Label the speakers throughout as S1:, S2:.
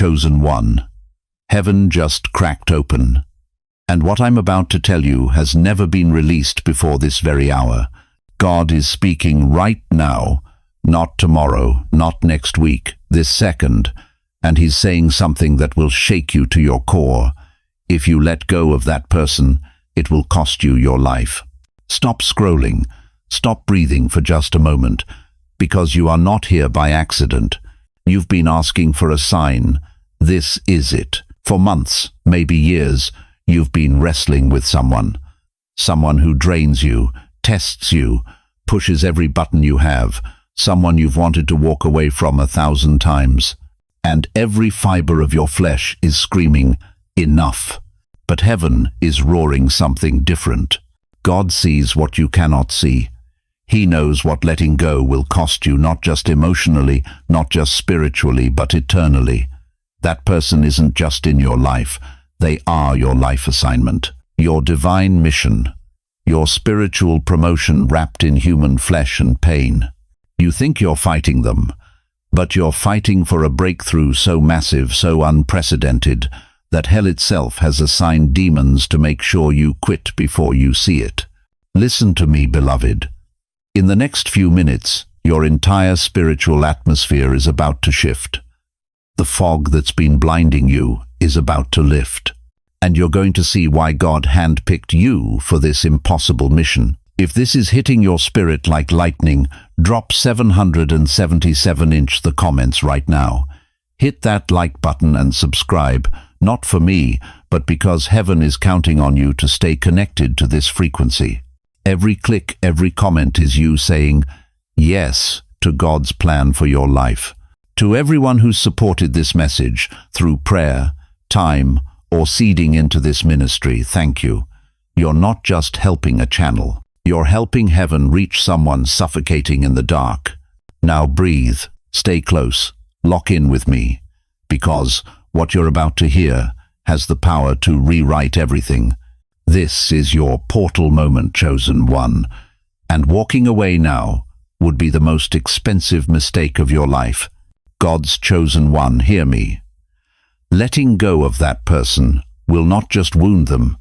S1: chosen one. Heaven just cracked open. And what I'm about to tell you has never been released before this very hour. God is speaking right now, not tomorrow, not next week, this second, and He's saying something that will shake you to your core. If you let go of that person, it will cost you your life. Stop scrolling. Stop breathing for just a moment, because you are not here by accident. You've been asking for a sign. This is it. For months, maybe years, you've been wrestling with someone. Someone who drains you, tests you, pushes every button you have. Someone you've wanted to walk away from 1,000 times. And every fiber of your flesh is screaming, enough. But heaven is roaring something different. God sees what you cannot see. He knows what letting go will cost you, not just emotionally, not just spiritually, but eternally. That person isn't just in your life. They are your life assignment, your divine mission, your spiritual promotion wrapped in human flesh and pain. You think you're fighting them, but you're fighting for a breakthrough so massive, so unprecedented, that hell itself has assigned demons to make sure you quit before you see it. Listen to me, beloved. In the next few minutes, your entire spiritual atmosphere is about to shift. The fog that's been blinding you is about to lift. And you're going to see why God handpicked you for this impossible mission. If this is hitting your spirit like lightning, drop 777-inch the comments right now. Hit that like button and subscribe, not for me, but because heaven is counting on you to stay connected to this frequency. Every click, every comment is you saying yes to God's plan for your life. To everyone who's supported this message through prayer, time, or seeding into this ministry, thank you. You're not just helping a channel. You're helping heaven reach someone suffocating in the dark. Now breathe, stay close, lock in with me, because what you're about to hear has the power to rewrite everything. This is your portal moment, chosen one, and walking away now would be the most expensive mistake of your life. God's chosen one, hear me. Letting go of that person will not just wound them,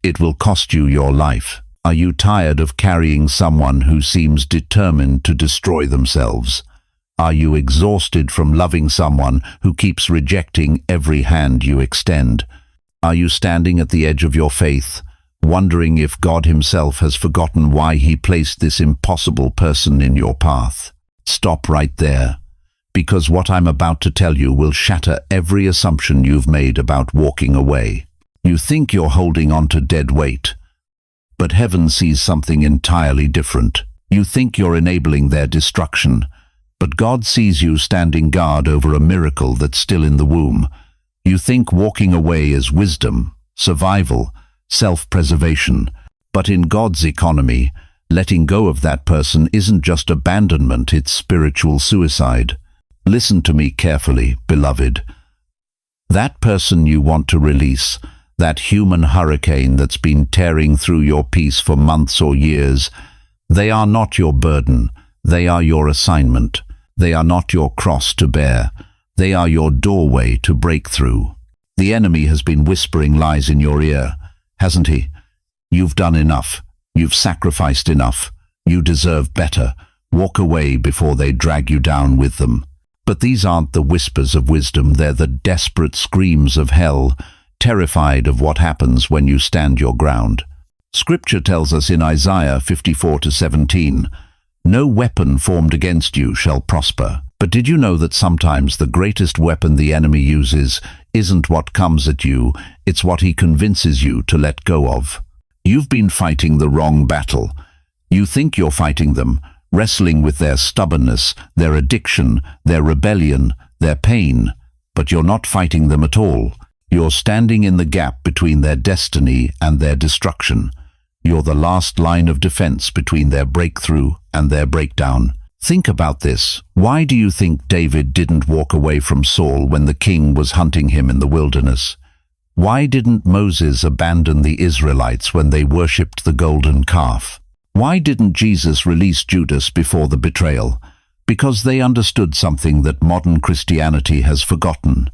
S1: it will cost you your life. Are you tired of carrying someone who seems determined to destroy themselves? Are you exhausted from loving someone who keeps rejecting every hand you extend? Are you standing at the edge of your faith, wondering if God Himself has forgotten why He placed this impossible person in your path? Stop right there, because what I'm about to tell you will shatter every assumption you've made about walking away. You think you're holding on to dead weight, but heaven sees something entirely different. You think you're enabling their destruction, but God sees you standing guard over a miracle that's still in the womb. You think walking away is wisdom, survival, self-preservation, but in God's economy, letting go of that person isn't just abandonment, it's spiritual suicide. Listen to me carefully, beloved. That person you want to release, that human hurricane that's been tearing through your peace for months or years, they are not your burden, they are your assignment. They are not your cross to bear, they are your doorway to breakthrough. The enemy has been whispering lies in your ear, hasn't he? You've done enough, you've sacrificed enough, you deserve better. Walk away before they drag you down with them. But these aren't the whispers of wisdom, they're the desperate screams of hell, terrified of what happens when you stand your ground. Scripture tells us in Isaiah 54:17, "No weapon formed against you shall prosper." But did you know that sometimes the greatest weapon the enemy uses isn't what comes at you, it's what he convinces you to let go of? You've been fighting the wrong battle. You think you're fighting them, wrestling with their stubbornness, their addiction, their rebellion, their pain, but you're not fighting them at all. You're standing in the gap between their destiny and their destruction. You're the last line of defense between their breakthrough and their breakdown. Think about this. Why do you think David didn't walk away from Saul when the king was hunting him in the wilderness? Why didn't Moses abandon the Israelites when they worshipped the golden calf? Why didn't Jesus release Judas before the betrayal? Because they understood something that modern Christianity has forgotten.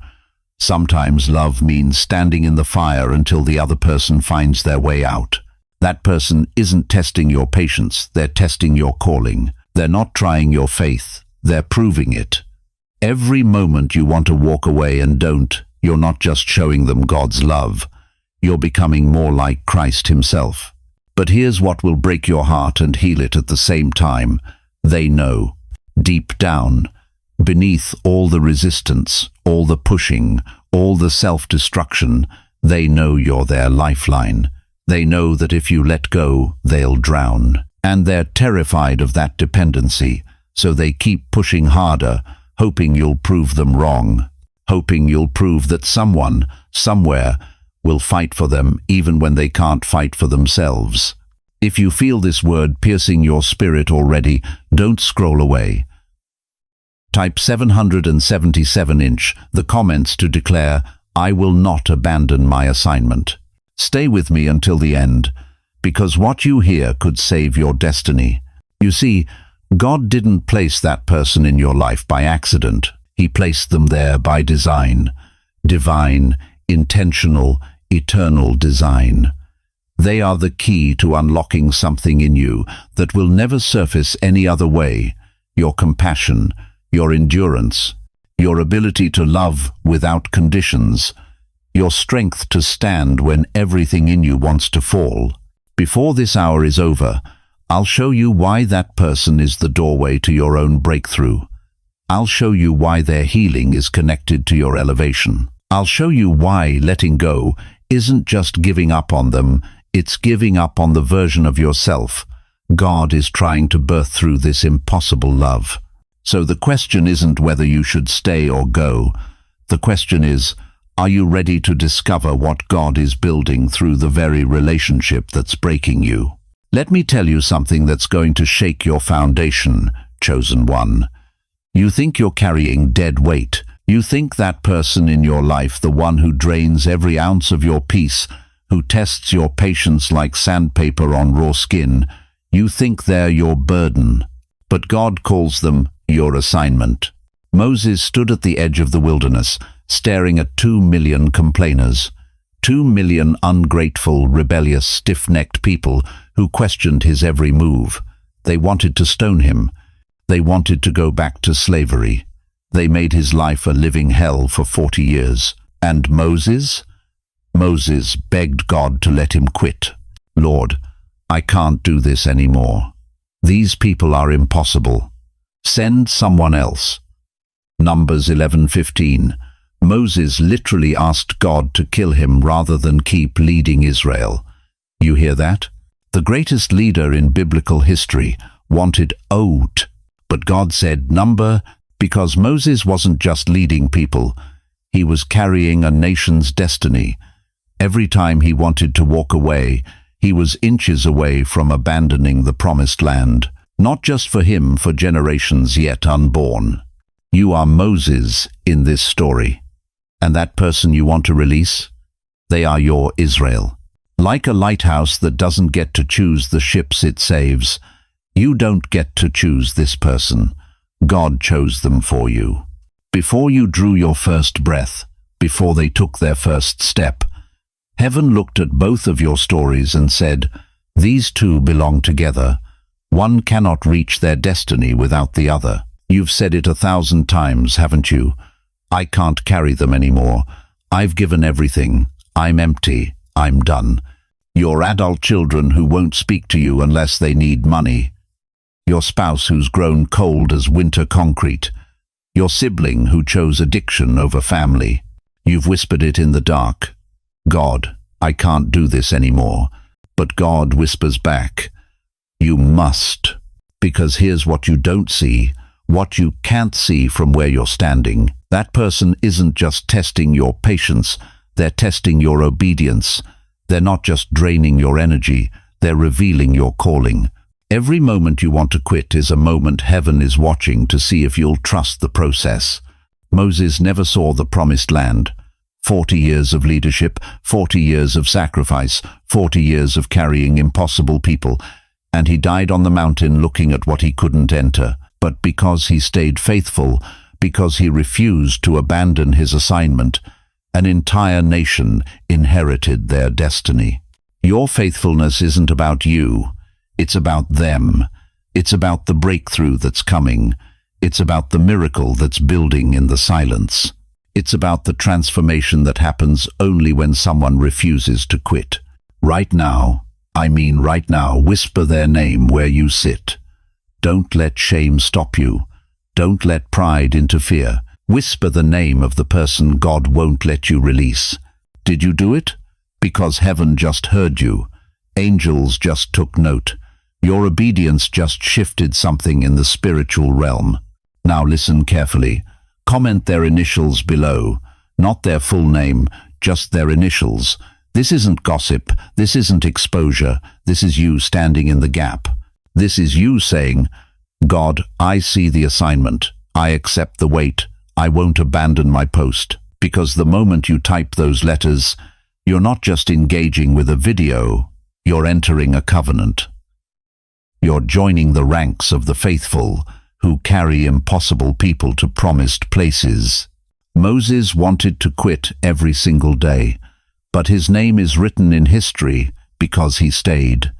S1: Sometimes love means standing in the fire until the other person finds their way out. That person isn't testing your patience, they're testing your calling. They're not trying your faith, they're proving it. Every moment you want to walk away and don't, you're not just showing them God's love. You're becoming more like Christ himself. But here's what will break your heart and heal it at the same time. They know. Deep down, beneath all the resistance, all the pushing, all the self-destruction, they know you're their lifeline. They know that if you let go, they'll drown. And they're terrified of that dependency, so they keep pushing harder, hoping you'll prove them wrong, hoping you'll prove that someone, somewhere, will fight for them even when they can't fight for themselves. If you feel this word piercing your spirit already, don't scroll away. Type 777" the comments to declare, "I will not abandon my assignment." Stay with me until the end, because what you hear could save your destiny. You see, God didn't place that person in your life by accident. He placed them there by design. Divine, intentional, eternal design. They are the key to unlocking something in you that will never surface any other way. Your compassion, your endurance, your ability to love without conditions, your strength to stand when everything in you wants to fall. Before this hour is over, I'll show you why that person is the doorway to your own breakthrough. I'll show you why their healing is connected to your elevation. I'll show you why letting go isn't just giving up on them, it's giving up on the version of yourself God is trying to birth through this impossible love. So the question isn't whether you should stay or go. The question is, are you ready to discover what God is building through the very relationship that's breaking you? Let me tell you something that's going to shake your foundation, chosen one. You think you're carrying dead weight. You think that person in your life, the one who drains every ounce of your peace, who tests your patience like sandpaper on raw skin, you think they're your burden. But God calls them your assignment. Moses stood at the edge of the wilderness, staring at 2 million complainers, 2 million ungrateful, rebellious, stiff-necked people who questioned his every move. They wanted to stone him. They wanted to go back to slavery. They made his life a living hell for 40 years. And Moses? Moses begged God to let him quit. "Lord, I can't do this anymore. These people are impossible. Send someone else." Numbers 11:15. Moses literally asked God to kill him rather than keep leading Israel. You hear that? The greatest leader in biblical history wanted out, but God said number, because Moses wasn't just leading people, he was carrying a nation's destiny. Every time he wanted to walk away, he was inches away from abandoning the promised land, not just for him, for generations yet unborn. You are Moses in this story. And that person you want to release? They are your Israel. Like a lighthouse that doesn't get to choose the ships it saves, you don't get to choose this person. God chose them for you. Before you drew your first breath, before they took their first step, heaven looked at both of your stories and said, "These two belong together. One cannot reach their destiny without the other." You've said it 1,000 times, haven't you? I can't carry them anymore. I've given everything. I'm empty. I'm done. Your adult children who won't speak to you unless they need money. Your spouse who's grown cold as winter concrete. Your sibling who chose addiction over family. You've whispered it in the dark. "God, I can't do this anymore." But God whispers back, "You must." Because here's what you don't see, what you can't see from where you're standing. That person isn't just testing your patience, they're testing your obedience. They're not just draining your energy, they're revealing your calling. Every moment you want to quit is a moment heaven is watching to see if you'll trust the process. Moses never saw the promised land. 40 years of leadership, 40 years of sacrifice, 40 years of carrying impossible people, and he died on the mountain looking at what he couldn't enter. But because he stayed faithful, because he refused to abandon his assignment, An entire nation inherited their destiny. Your faithfulness isn't about you. It's about them. It's about the breakthrough that's coming. It's about the miracle that's building in the silence. It's about the transformation that happens only when someone refuses to quit. Right now, I mean right now, whisper their name where you sit. Don't let shame stop you. Don't let pride interfere. Whisper the name of the person God won't let you release. Did you do it? Because heaven just heard you. Angels just took note. Your obedience just shifted something in the spiritual realm. Now listen carefully. Comment their initials below. Not their full name, just their initials. This isn't gossip. This isn't exposure. This is you standing in the gap. This is you saying, God, I see the assignment. I accept the weight. I won't abandon my post. Because the moment you type those letters, you're not just engaging with a video, you're entering a covenant. You're joining the ranks of the faithful who carry impossible people to promised places. Moses wanted to quit every single day, but his name is written in history because he stayed.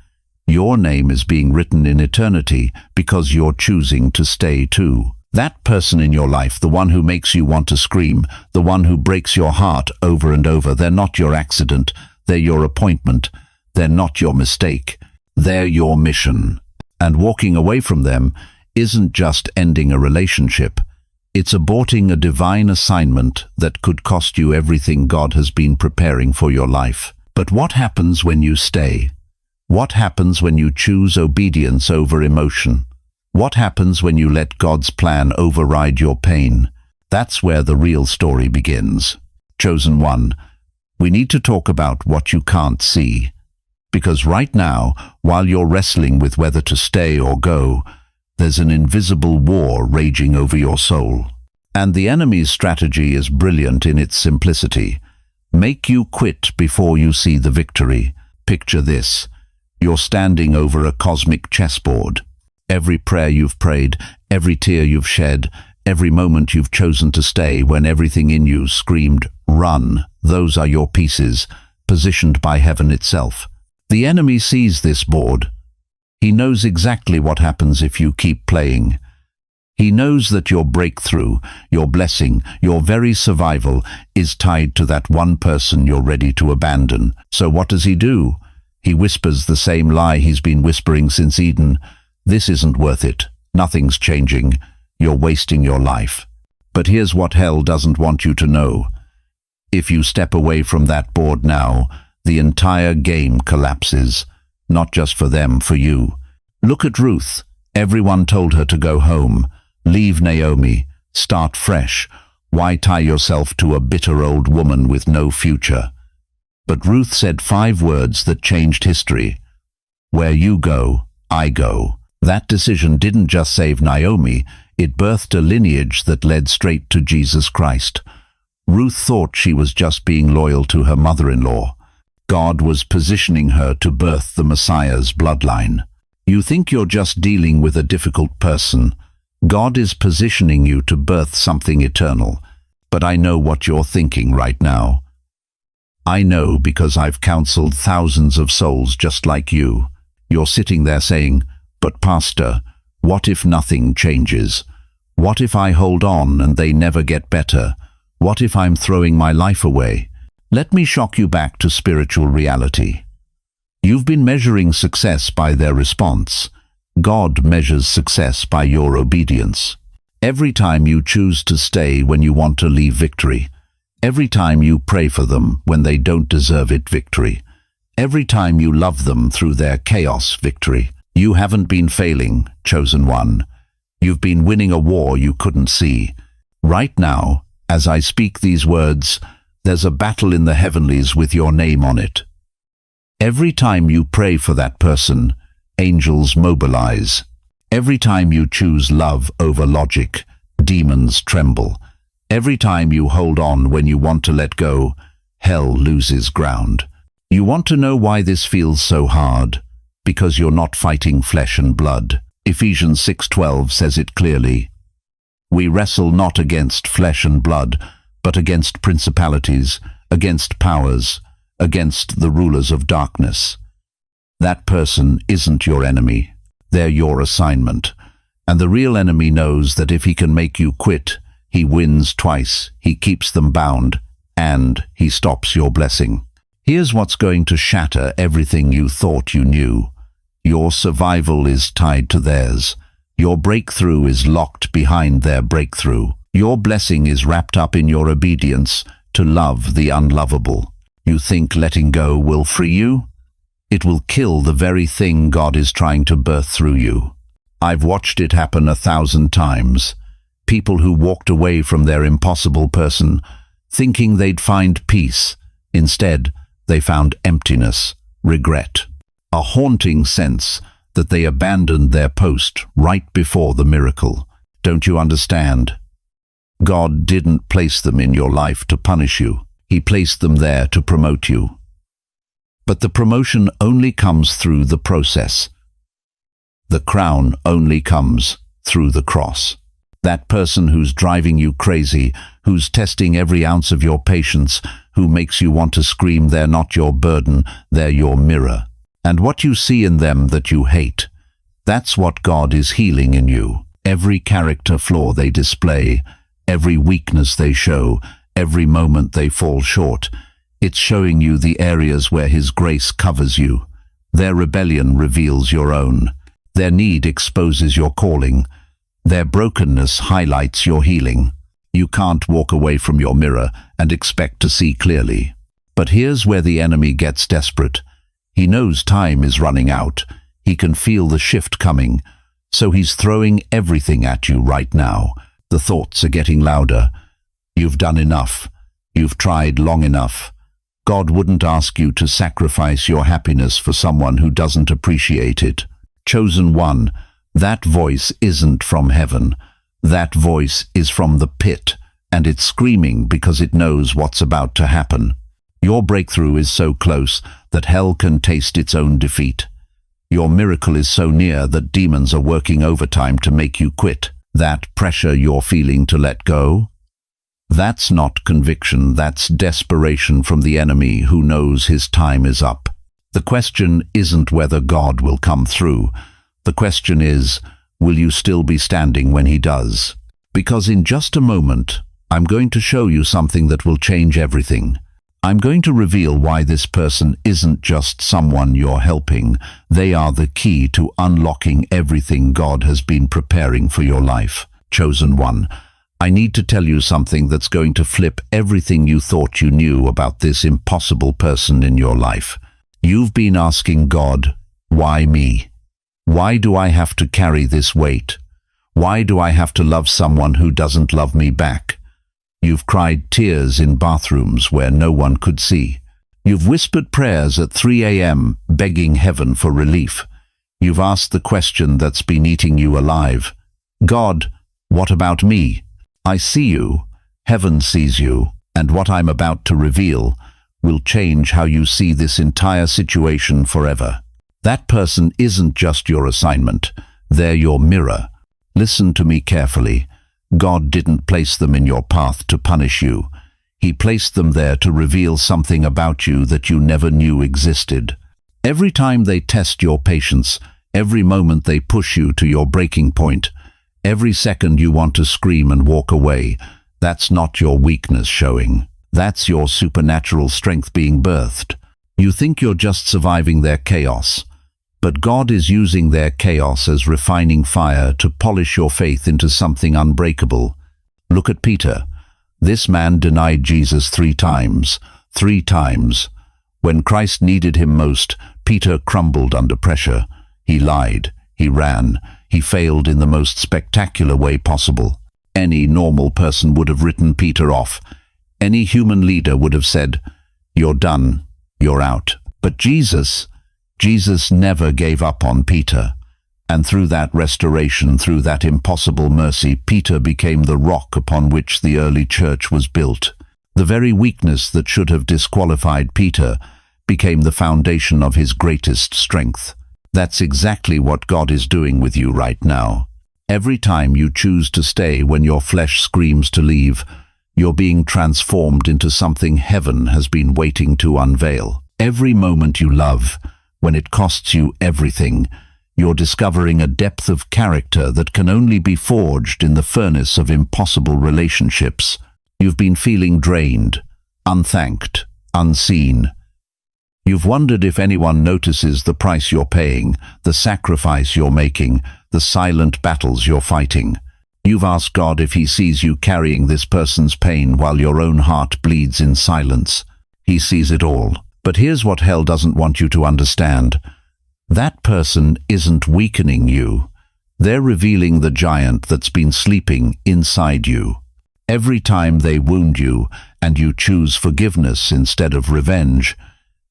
S1: Your name is being written in eternity because you're choosing to stay too. That person in your life, the one who makes you want to scream, the one who breaks your heart over and over, they're not your accident, they're your appointment, they're not your mistake, they're your mission. And walking away from them isn't just ending a relationship, it's aborting a divine assignment that could cost you everything God has been preparing for your life. But what happens when you stay? What happens when you choose obedience over emotion? What happens when you let God's plan override your pain? That's where the real story begins. Chosen one, we need to talk about what you can't see. Because right now, while you're wrestling with whether to stay or go, there's an invisible war raging over your soul. And the enemy's strategy is brilliant in its simplicity. Make you quit before you see the victory. Picture this. You're standing over a cosmic chessboard. Every prayer you've prayed, every tear you've shed, every moment you've chosen to stay when everything in you screamed, run, those are your pieces, positioned by heaven itself. The enemy sees this board. He knows exactly what happens if you keep playing. He knows that your breakthrough, your blessing, your very survival is tied to that one person you're ready to abandon. So what does he do? He whispers the same lie he's been whispering since Eden. This isn't worth it. Nothing's changing. You're wasting your life. But here's what hell doesn't want you to know. If you step away from that board now, the entire game collapses. Not just for them, for you. Look at Ruth. Everyone told her to go home. Leave Naomi. Start fresh. Why tie yourself to a bitter old woman with no future? But Ruth said 5 words that changed history. Where you go, I go. That decision didn't just save Naomi, it birthed a lineage that led straight to Jesus Christ. Ruth thought she was just being loyal to her mother-in-law. God was positioning her to birth the Messiah's bloodline. You think you're just dealing with a difficult person. God is positioning you to birth something eternal. But I know what you're thinking right now. I know because I've counseled thousands of souls just like you. You're sitting there saying, but Pastor, what if nothing changes? What if I hold on and they never get better? What if I'm throwing my life away? Let me shock you back to spiritual reality. You've been measuring success by their response. God measures success by your obedience. Every time you choose to stay when you want to leave, victory. Every time you pray for them when they don't deserve it, victory. Every time you love them through their chaos, victory. You haven't been failing, chosen one. You've been winning a war you couldn't see. Right now, as I speak these words, there's a battle in the heavenlies with your name on it. Every time you pray for that person, angels mobilize. Every time you choose love over logic, demons tremble. Every time you hold on when you want to let go, hell loses ground. You want to know why this feels so hard? Because you're not fighting flesh and blood. Ephesians 6:12 says it clearly. We wrestle not against flesh and blood, but against principalities, against powers, against the rulers of darkness. That person isn't your enemy. They're your assignment. And the real enemy knows that if he can make you quit, he wins twice, he keeps them bound, and he stops your blessing. Here's what's going to shatter everything you thought you knew. Your survival is tied to theirs. Your breakthrough is locked behind their breakthrough. Your blessing is wrapped up in your obedience to love the unlovable. You think letting go will free you? It will kill the very thing God is trying to birth through you. I've watched it happen 1,000 times. People who walked away from their impossible person, thinking they'd find peace. Instead, they found emptiness, regret, a haunting sense that they abandoned their post right before the miracle. Don't you understand? God didn't place them in your life to punish you. He placed them there to promote you. But the promotion only comes through the process. The crown only comes through the cross. That person who's driving you crazy, who's testing every ounce of your patience, who makes you want to scream, they're not your burden, they're your mirror. And what you see in them that you hate, that's what God is healing in you. Every character flaw they display, every weakness they show, every moment they fall short, it's showing you the areas where His grace covers you. Their rebellion reveals your own. Their need exposes your calling. Their brokenness highlights your healing. You can't walk away from your mirror and expect to see clearly. But here's where the enemy gets desperate. He knows time is running out. He can feel the shift coming. So he's throwing everything at you right now. The thoughts are getting louder. You've done enough. You've tried long enough. God wouldn't ask you to sacrifice your happiness for someone who doesn't appreciate it. Chosen one, that voice isn't from heaven. That voice is from the pit, and it's screaming because it knows what's about to happen. Your breakthrough is so close that hell can taste its own defeat. Your miracle is so near that demons are working overtime to make you quit. That pressure you're feeling to let go? That's not conviction, that's desperation from the enemy who knows his time is up. The question isn't whether God will come through. The question is, will you still be standing when He does? Because in just a moment, I'm going to show you something that will change everything. I'm going to reveal why this person isn't just someone you're helping. They are the key to unlocking everything God has been preparing for your life. Chosen one, I need to tell you something that's going to flip everything you thought you knew about this impossible person in your life. You've been asking God, why me? Why do I have to carry this weight? Why do I have to love someone who doesn't love me back? You've cried tears in bathrooms where no one could see. You've whispered prayers at 3 a.m. begging heaven for relief. You've asked the question that's been eating you alive. God, what about me? I see you, heaven sees you, and what I'm about to reveal will change how you see this entire situation forever. That person isn't just your assignment, they're your mirror. Listen to me carefully. God didn't place them in your path to punish you. He placed them there to reveal something about you that you never knew existed. Every time they test your patience, every moment they push you to your breaking point, every second you want to scream and walk away, that's not your weakness showing. That's your supernatural strength being birthed. You think you're just surviving their chaos, but God is using their chaos as refining fire to polish your faith into something unbreakable. Look at Peter. This man denied Jesus 3 times. 3 times. When Christ needed him most, Peter crumbled under pressure. He lied. He ran. He failed in the most spectacular way possible. Any normal person would have written Peter off. Any human leader would have said, "You're done. You're out." But Jesus never gave up on Peter. And through that restoration, through that impossible mercy, Peter became the rock upon which the early church was built. The very weakness that should have disqualified Peter became the foundation of his greatest strength. That's exactly what God is doing with you right now. Every time you choose to stay when your flesh screams to leave, You're being transformed into something heaven has been waiting to unveil. Every moment you love, when it costs you everything, you're discovering a depth of character that can only be forged in the furnace of impossible relationships. You've been feeling drained, unthanked, unseen. You've wondered if anyone notices the price you're paying, the sacrifice you're making, the silent battles you're fighting. You've asked God if He sees you carrying this person's pain while your own heart bleeds in silence. He sees it all. But here's what hell doesn't want you to understand. That person isn't weakening you. They're revealing the giant that's been sleeping inside you. Every time they wound you and you choose forgiveness instead of revenge,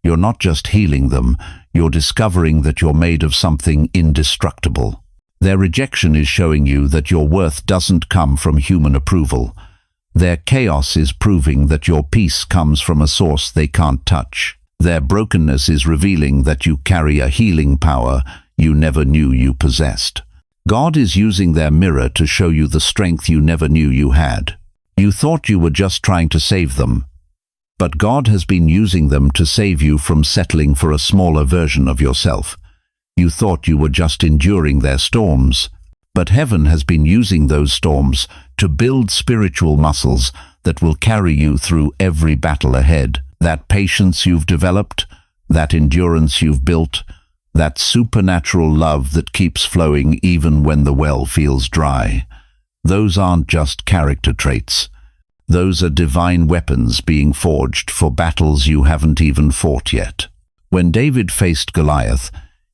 S1: you're not just healing them, you're discovering that you're made of something indestructible. Their rejection is showing you that your worth doesn't come from human approval. Their chaos is proving that your peace comes from a source they can't touch. Their brokenness is revealing that you carry a healing power you never knew you possessed. God is using their mirror to show you the strength you never knew you had. You thought you were just trying to save them, but God has been using them to save you from settling for a smaller version of yourself. You thought you were just enduring their storms, but heaven has been using those storms to build spiritual muscles that will carry you through every battle ahead. That patience you've developed, that endurance you've built, that supernatural love that keeps flowing even when the well feels dry. Those aren't just character traits. Those are divine weapons being forged for battles you haven't even fought yet. When David faced Goliath,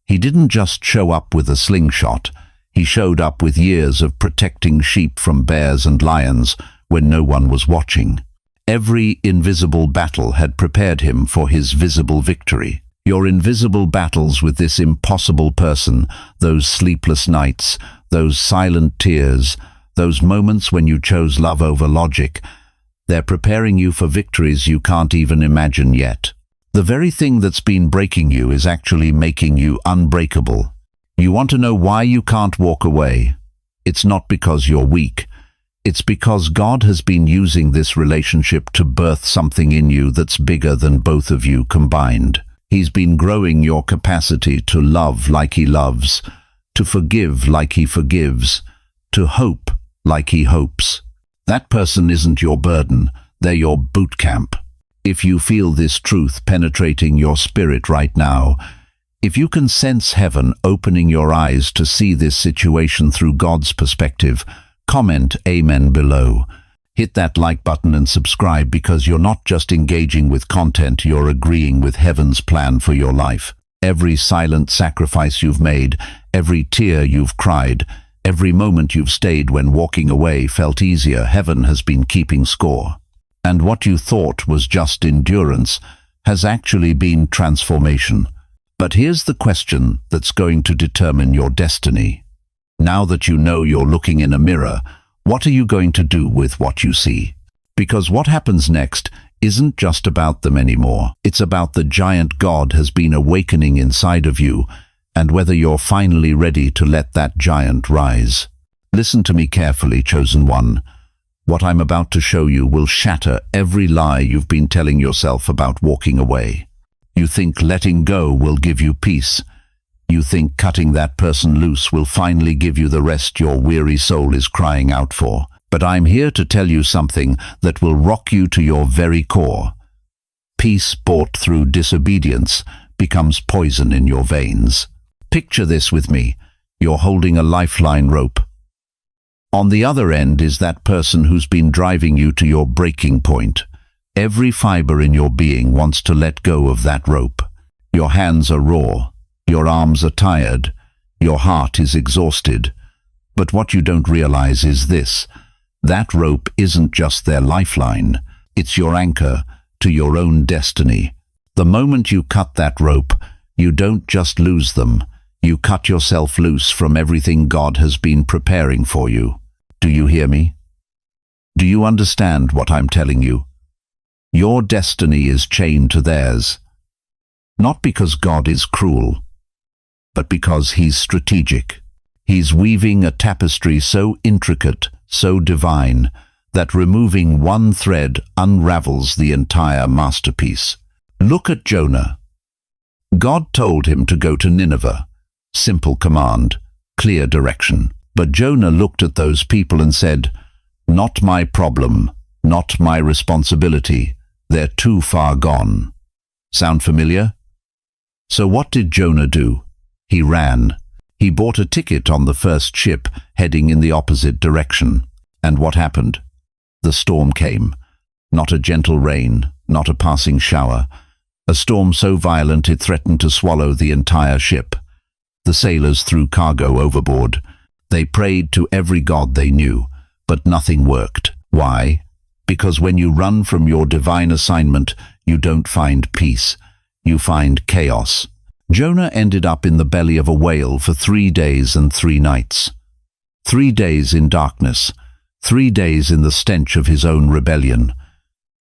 S1: he didn't just show up with a slingshot. He showed up with years of protecting sheep from bears and lions when no one was watching. Every invisible battle had prepared him for his visible victory. Your invisible battles with this impossible person, those sleepless nights, those silent tears, those moments when you chose love over logic, they're preparing you for victories you can't even imagine yet. The very thing that's been breaking you is actually making you unbreakable. You want to know why you can't walk away? It's not because you're weak. It's because God has been using this relationship to birth something in you that's bigger than both of you combined. He's been growing your capacity to love like He loves, to forgive like He forgives, to hope like He hopes. That person isn't your burden, they're your boot camp. If you feel this truth penetrating your spirit right now, if you can sense heaven opening your eyes to see this situation through God's perspective, comment Amen below. Hit that like button and subscribe, because you're not just engaging with content, you're agreeing with heaven's plan for your life. Every silent sacrifice you've made, every tear you've cried, every moment you've stayed when walking away felt easier, heaven has been keeping score. And what you thought was just endurance has actually been transformation. But here's the question that's going to determine your destiny. Now that you know you're looking in a mirror, what are you going to do with what you see? Because what happens next isn't just about them anymore. It's about the giant God has been awakening inside of you, and whether you're finally ready to let that giant rise. Listen to me carefully, chosen one. What I'm about to show you will shatter every lie you've been telling yourself about walking away. You think letting go will give you peace. You think cutting that person loose will finally give you the rest your weary soul is crying out for. But I'm here to tell you something that will rock you to your very core. Peace bought through disobedience becomes poison in your veins. Picture this with me. You're holding a lifeline rope. On the other end is that person who's been driving you to your breaking point. Every fiber in your being wants to let go of that rope. Your hands are raw. Your arms are tired. Your heart is exhausted. But what you don't realize is this. That rope isn't just their lifeline. It's your anchor to your own destiny. The moment you cut that rope, you don't just lose them. You cut yourself loose from everything God has been preparing for you. Do you hear me? Do you understand what I'm telling you? Your destiny is chained to theirs. Not because God is cruel, but because He's strategic. He's weaving a tapestry so intricate, so divine, that removing one thread unravels the entire masterpiece. Look at Jonah. God told him to go to Nineveh. Simple command, clear direction. But Jonah looked at those people and said, "Not my problem, not my responsibility. They're too far gone." Sound familiar? So what did Jonah do? He ran. He bought a ticket on the first ship heading in the opposite direction. And what happened? The storm came. Not a gentle rain, not a passing shower. A storm so violent it threatened to swallow the entire ship. The sailors threw cargo overboard. They prayed to every god they knew, but nothing worked. Why? Because when you run from your divine assignment, you don't find peace. You find chaos. Jonah ended up in the belly of a whale for 3 days and 3 nights. 3 days in darkness. 3 days in the stench of his own rebellion.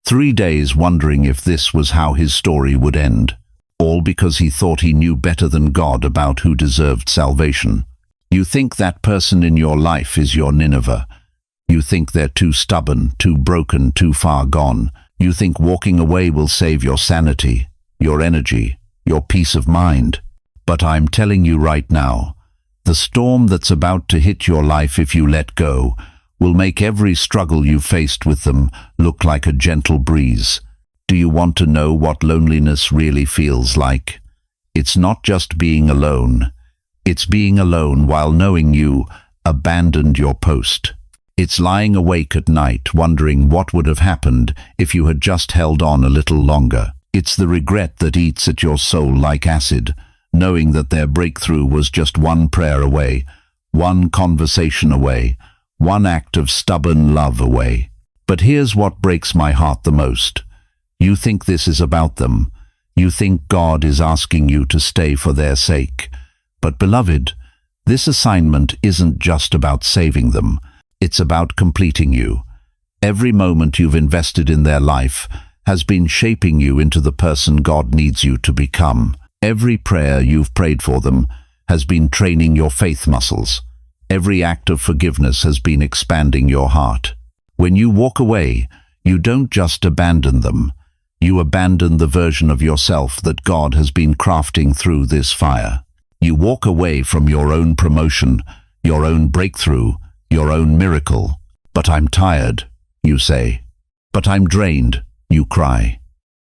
S1: 3 days wondering if this was how his story would end. All because he thought he knew better than God about who deserved salvation. You think that person in your life is your Nineveh. You think they're too stubborn, too broken, too far gone. You think walking away will save your sanity, your energy, your peace of mind. But I'm telling you right now, the storm that's about to hit your life if you let go will make every struggle you faced with them look like a gentle breeze. Do you want to know what loneliness really feels like? It's not just being alone. It's being alone while knowing you abandoned your post. It's lying awake at night wondering what would have happened if you had just held on a little longer. It's the regret that eats at your soul like acid, knowing that their breakthrough was just one prayer away, one conversation away, one act of stubborn love away. But here's what breaks my heart the most. You think this is about them. You think God is asking you to stay for their sake. But beloved, this assignment isn't just about saving them. It's about completing you. Every moment you've invested in their life has been shaping you into the person God needs you to become. Every prayer you've prayed for them has been training your faith muscles. Every act of forgiveness has been expanding your heart. When you walk away, you don't just abandon them. You abandon the version of yourself that God has been crafting through this fire. You walk away from your own promotion, your own breakthrough, your own miracle. But I'm tired, you say. But I'm drained, you cry.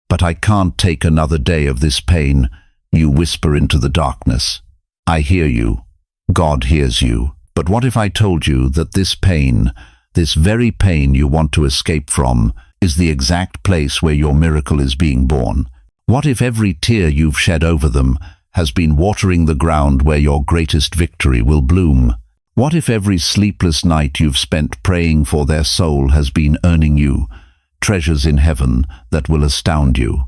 S1: But I can't take another day of this pain, you whisper into the darkness. I hear you. God hears you. But what if I told you that this pain, this very pain you want to escape from, is the exact place where your miracle is being born? What if every tear you've shed over them has been watering the ground where your greatest victory will bloom? What if every sleepless night you've spent praying for their soul has been earning you treasures in heaven that will astound you?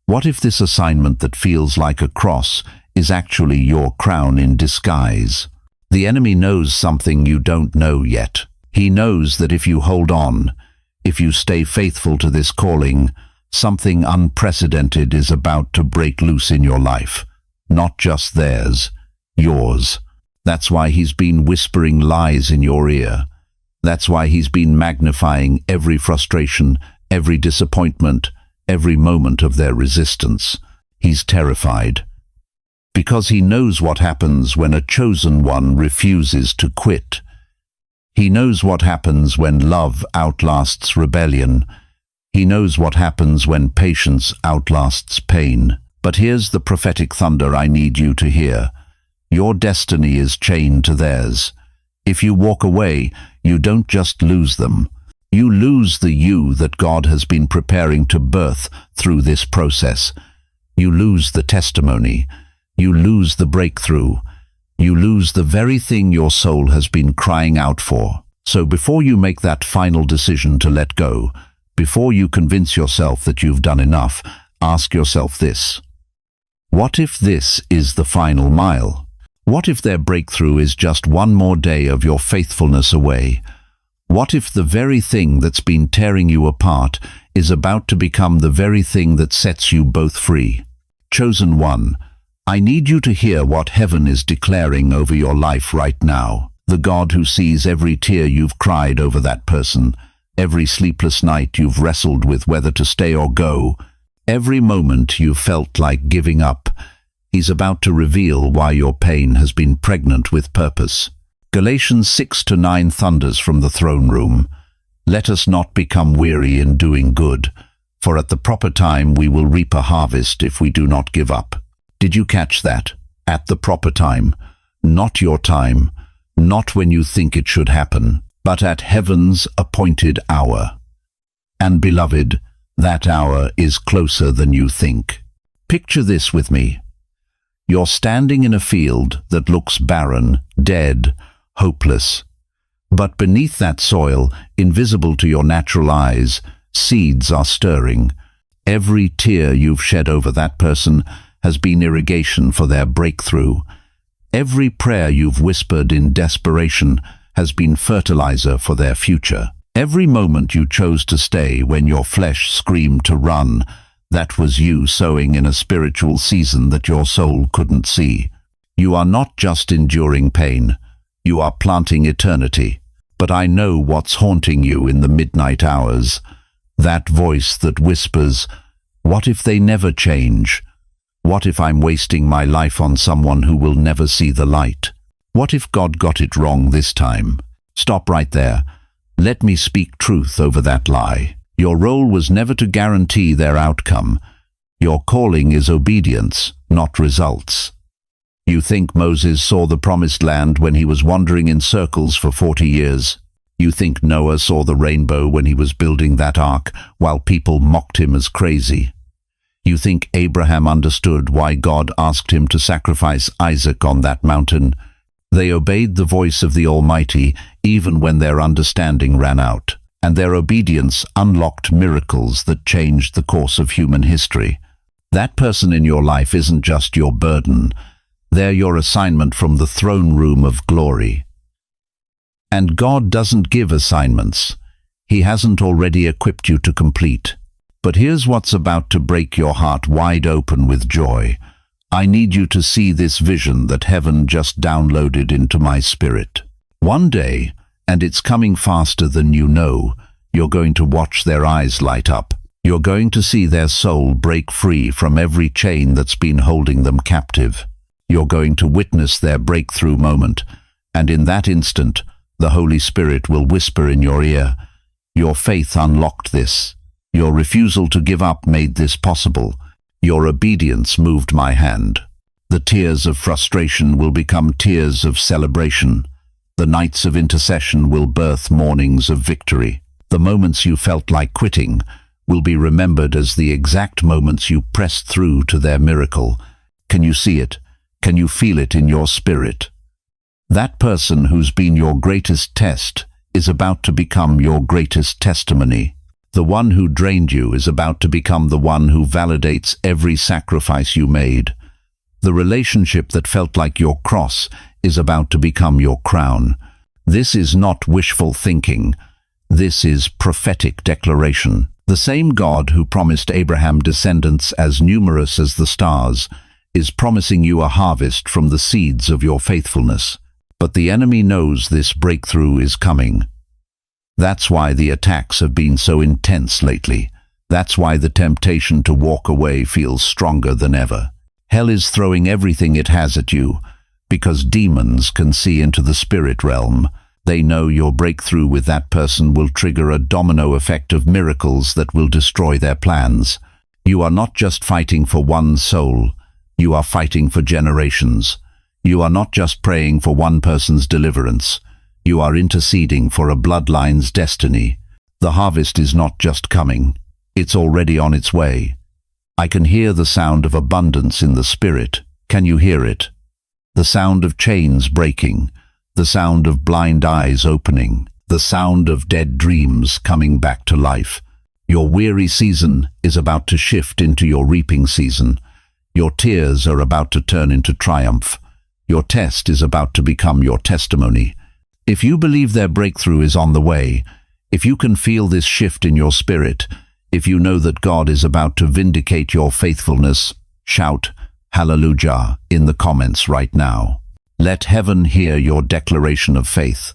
S1: What if this assignment that feels like a cross is actually your crown in disguise? The enemy knows something you don't know yet. He knows that if you hold on, if you stay faithful to this calling, something unprecedented is about to break loose in your life. Not just theirs, yours. That's why he's been whispering lies in your ear. That's why he's been magnifying every frustration, every disappointment, every moment of their resistance. He's terrified. Because he knows what happens when a chosen one refuses to quit. He knows what happens when love outlasts rebellion. He knows what happens when patience outlasts pain. But here's the prophetic thunder I need you to hear. Your destiny is chained to theirs. If you walk away, you don't just lose them. You lose the you that God has been preparing to birth through this process. You lose the testimony. You lose the breakthrough. You lose the very thing your soul has been crying out for. So before you make that final decision to let go, before you convince yourself that you've done enough, ask yourself this. What if this is the final mile? What if their breakthrough is just one more day of your faithfulness away? What if the very thing that's been tearing you apart is about to become the very thing that sets you both free? Chosen one, I need you to hear what heaven is declaring over your life right now. The God who sees every tear you've cried over that person, every sleepless night you've wrestled with whether to stay or go, every moment you felt like giving up, He's about to reveal why your pain has been pregnant with purpose. Galatians 6-9 thunders from the throne room. Let us not become weary in doing good, for at the proper time we will reap a harvest if we do not give up. Did you catch that? At the proper time. Not your time, not when you think it should happen, but at heaven's appointed hour. And beloved, that hour is closer than you think. Picture this with me. You're standing in a field that looks barren, dead, hopeless. But beneath that soil, invisible to your natural eyes, seeds are stirring. Every tear you've shed over that person has been irrigation for their breakthrough. Every prayer you've whispered in desperation has been fertilizer for their future. Every moment you chose to stay when your flesh screamed to run, that was you sowing in a spiritual season that your soul couldn't see. You are not just enduring pain, you are planting eternity. But I know what's haunting you in the midnight hours. That voice that whispers, what if they never change? What if I'm wasting my life on someone who will never see the light? What if God got it wrong this time? Stop right there. Let me speak truth over that lie. Your role was never to guarantee their outcome. Your calling is obedience, not results. You think Moses saw the promised land when he was wandering in circles for 40 years. You think Noah saw the rainbow when he was building that ark while people mocked him as crazy. You think Abraham understood why God asked him to sacrifice Isaac on that mountain. They obeyed the voice of the Almighty even when their understanding ran out, and their obedience unlocked miracles that changed the course of human history. That person in your life isn't just your burden. They're your assignment from the throne room of glory. And God doesn't give assignments He hasn't already equipped you to complete. But here's what's about to break your heart wide open with joy. I need you to see this vision that heaven just downloaded into my spirit. One day, and it's coming faster than you know, you're going to watch their eyes light up. You're going to see their soul break free from every chain that's been holding them captive. You're going to witness their breakthrough moment, and in that instant, the Holy Spirit will whisper in your ear, your faith unlocked this. Your refusal to give up made this possible. Your obedience moved my hand. The tears of frustration will become tears of celebration. The nights of intercession will birth mornings of victory. The moments you felt like quitting will be remembered as the exact moments you pressed through to their miracle. Can you see it? Can you feel it in your spirit? That person who's been your greatest test is about to become your greatest testimony. The one who drained you is about to become the one who validates every sacrifice you made. The relationship that felt like your cross is about to become your crown. This is not wishful thinking. This is prophetic declaration. The same God who promised Abraham descendants as numerous as the stars is promising you a harvest from the seeds of your faithfulness. But the enemy knows this breakthrough is coming. That's why the attacks have been so intense lately. That's why the temptation to walk away feels stronger than ever. Hell is throwing everything it has at you, because demons can see into the spirit realm. They know your breakthrough with that person will trigger a domino effect of miracles that will destroy their plans. You are not just fighting for one soul, you are fighting for generations. You are not just praying for one person's deliverance. You are interceding for a bloodline's destiny. The harvest is not just coming. It's already on its way. I can hear the sound of abundance in the spirit. Can you hear it? The sound of chains breaking. The sound of blind eyes opening. The sound of dead dreams coming back to life. Your weary season is about to shift into your reaping season. Your tears are about to turn into triumph. Your test is about to become your testimony. If you believe their breakthrough is on the way, if you can feel this shift in your spirit, if you know that God is about to vindicate your faithfulness, shout hallelujah in the comments right now. Let heaven hear your declaration of faith.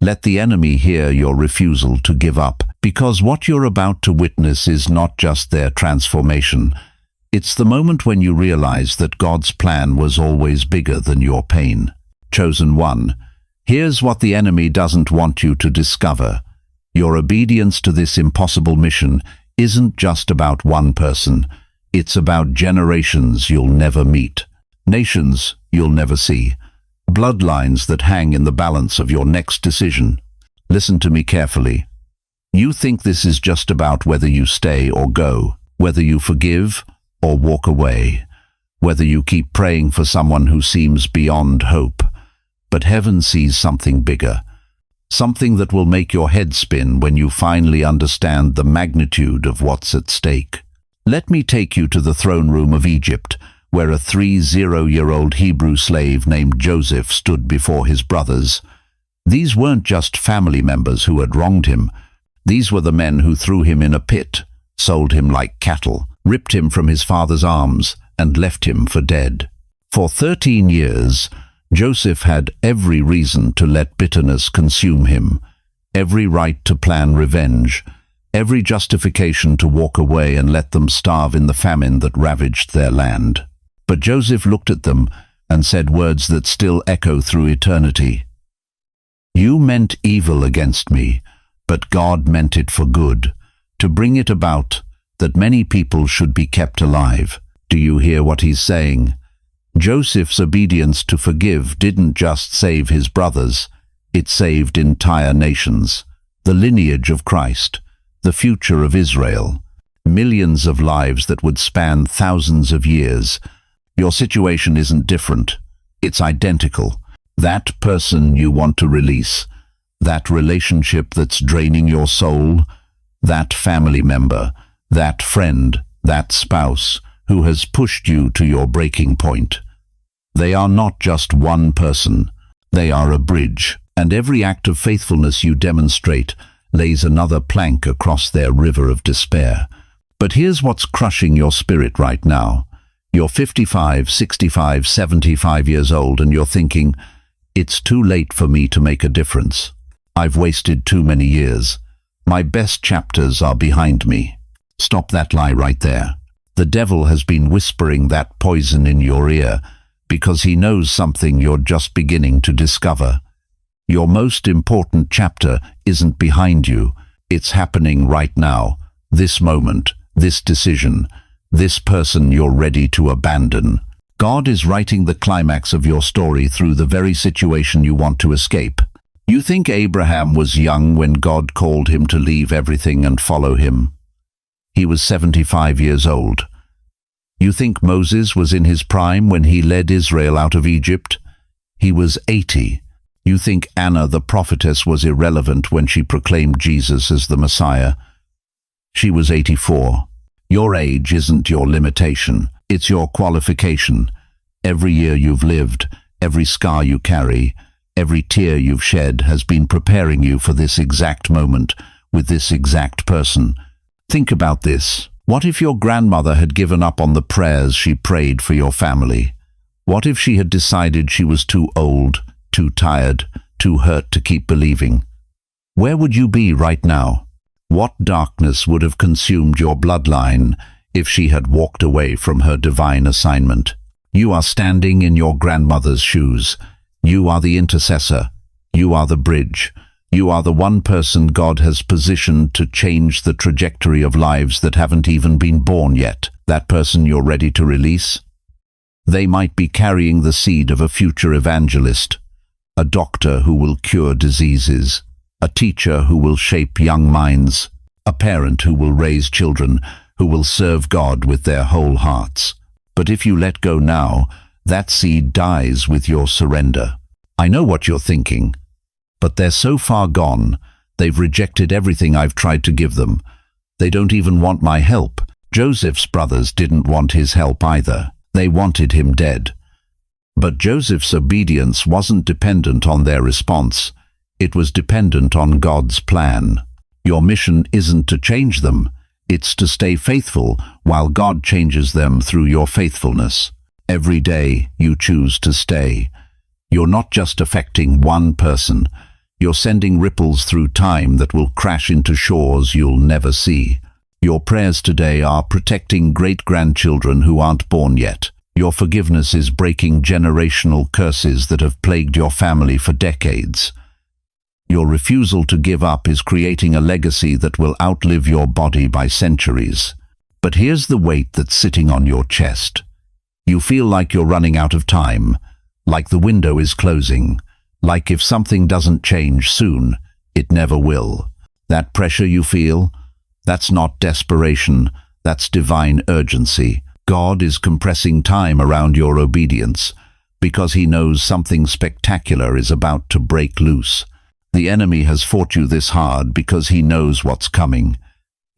S1: Let the enemy hear your refusal to give up, because what you're about to witness is not just their transformation. It's the moment when you realize that God's plan was always bigger than your pain. Chosen one, here's what the enemy doesn't want you to discover. Your obedience to this impossible mission isn't just about one person. It's about generations you'll never meet, nations you'll never see, bloodlines that hang in the balance of your next decision. Listen to me carefully. You think this is just about whether you stay or go, whether you forgive or walk away, whether you keep praying for someone who seems beyond hope. But heaven sees something bigger, something that will make your head spin when you finally understand the magnitude of what's at stake. Let me take you to the throne room of Egypt, where a 30-year-old Hebrew slave named Joseph stood before his brothers. These weren't just family members who had wronged him. These were the men who threw him in a pit, sold him like cattle, ripped him from his father's arms, and left him for dead. For 13 years, Joseph had every reason to let bitterness consume him, every right to plan revenge, every justification to walk away and let them starve in the famine that ravaged their land. But Joseph looked at them and said words that still echo through eternity. "You meant evil against me, but God meant it for good, to bring it about that many people should be kept alive." Do you hear what he's saying? Joseph's obedience to forgive didn't just save his brothers, it saved entire nations, the lineage of Christ, the future of Israel, millions of lives that would span thousands of years. Your situation isn't different, it's identical. That person you want to release, that relationship that's draining your soul, that family member, that friend, that spouse who has pushed you to your breaking point. They are not just one person, they are a bridge, and every act of faithfulness you demonstrate lays another plank across their river of despair. But here's what's crushing your spirit right now. You're 55, 65, 75 years old and you're thinking, it's too late for me to make a difference. I've wasted too many years. My best chapters are behind me. Stop that lie right there. The devil has been whispering that poison in your ear because he knows something you're just beginning to discover. Your most important chapter isn't behind you. It's happening right now, this moment, this decision, this person you're ready to abandon. God is writing the climax of your story through the very situation you want to escape. You think Abraham was young when God called him to leave everything and follow him? He was 75 years old. You think Moses was in his prime when he led Israel out of Egypt? He was 80. You think Anna the prophetess was irrelevant when she proclaimed Jesus as the Messiah? She was 84. Your age isn't your limitation, it's your qualification. Every year you've lived, every scar you carry, every tear you've shed has been preparing you for this exact moment with this exact person. Think about this. What if your grandmother had given up on the prayers she prayed for your family? What if she had decided she was too old, too tired, too hurt to keep believing? Where would you be right now? What darkness would have consumed your bloodline if she had walked away from her divine assignment? You are standing in your grandmother's shoes. You are the intercessor. You are the bridge. You are the one person God has positioned to change the trajectory of lives that haven't even been born yet. That person you're ready to release? They might be carrying the seed of a future evangelist, a doctor who will cure diseases, a teacher who will shape young minds, a parent who will raise children who will serve God with their whole hearts. But if you let go now, that seed dies with your surrender. I know what you're thinking, but they're so far gone, they've rejected everything I've tried to give them. They don't even want my help. Joseph's brothers didn't want his help either. They wanted him dead. But Joseph's obedience wasn't dependent on their response. It was dependent on God's plan. Your mission isn't to change them. It's to stay faithful while God changes them through your faithfulness. Every day you choose to stay. You're not just affecting one person. You're sending ripples through time that will crash into shores you'll never see. Your prayers today are protecting great-grandchildren who aren't born yet. Your forgiveness is breaking generational curses that have plagued your family for decades. Your refusal to give up is creating a legacy that will outlive your body by centuries. But here's the weight that's sitting on your chest. You feel like you're running out of time, like the window is closing, like if something doesn't change soon, it never will. That pressure you feel, that's not desperation, that's divine urgency. God is compressing time around your obedience because he knows something spectacular is about to break loose. The enemy has fought you this hard because he knows what's coming.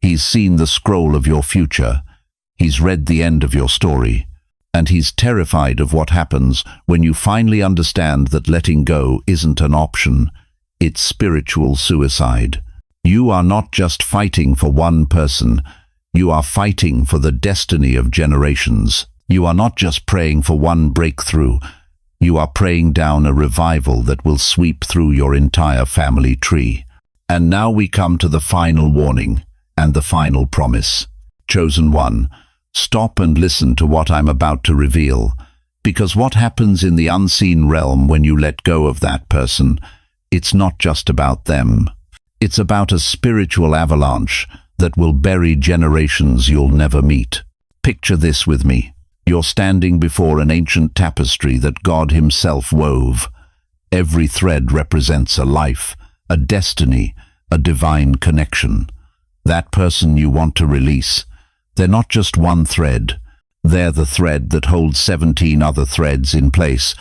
S1: He's seen the scroll of your future. He's read the end of your story. And he's terrified of what happens when you finally understand that letting go isn't an option. It's spiritual suicide. You are not just fighting for one person. You are fighting for the destiny of generations. You are not just praying for one breakthrough. You are praying down a revival that will sweep through your entire family tree. And now we come to the final warning and the final promise. Chosen one, stop and listen to what I'm about to reveal, because what happens in the unseen realm when you let go of that person, it's not just about them. It's about a spiritual avalanche that will bury generations you'll never meet. Picture this with me. You're standing before an ancient tapestry that God himself wove. Every thread represents a life, a destiny, a divine connection. That person you want to release, they're not just one thread. They're the thread that holds 17 other threads in place,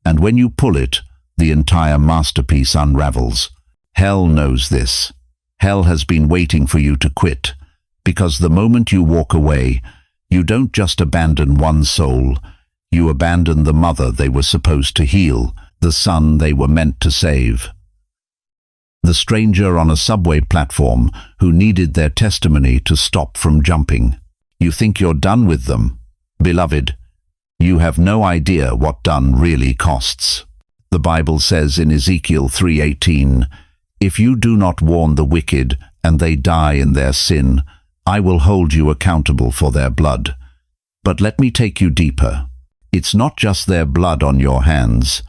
S1: and when you pull it, the entire masterpiece unravels. Hell knows this. Hell has been waiting for you to quit, because the moment you walk away, you don't just abandon one soul, you abandon the mother they were supposed to heal, the son they were meant to save. The stranger on a subway platform who needed their testimony to stop from jumping. You think you're done with them. Beloved, you have no idea what done really costs. The Bible says in Ezekiel 3:18, "If you do not warn the wicked and they die in their sin, I will hold you accountable for their blood." But let me take you deeper. It's not just their blood on your hands.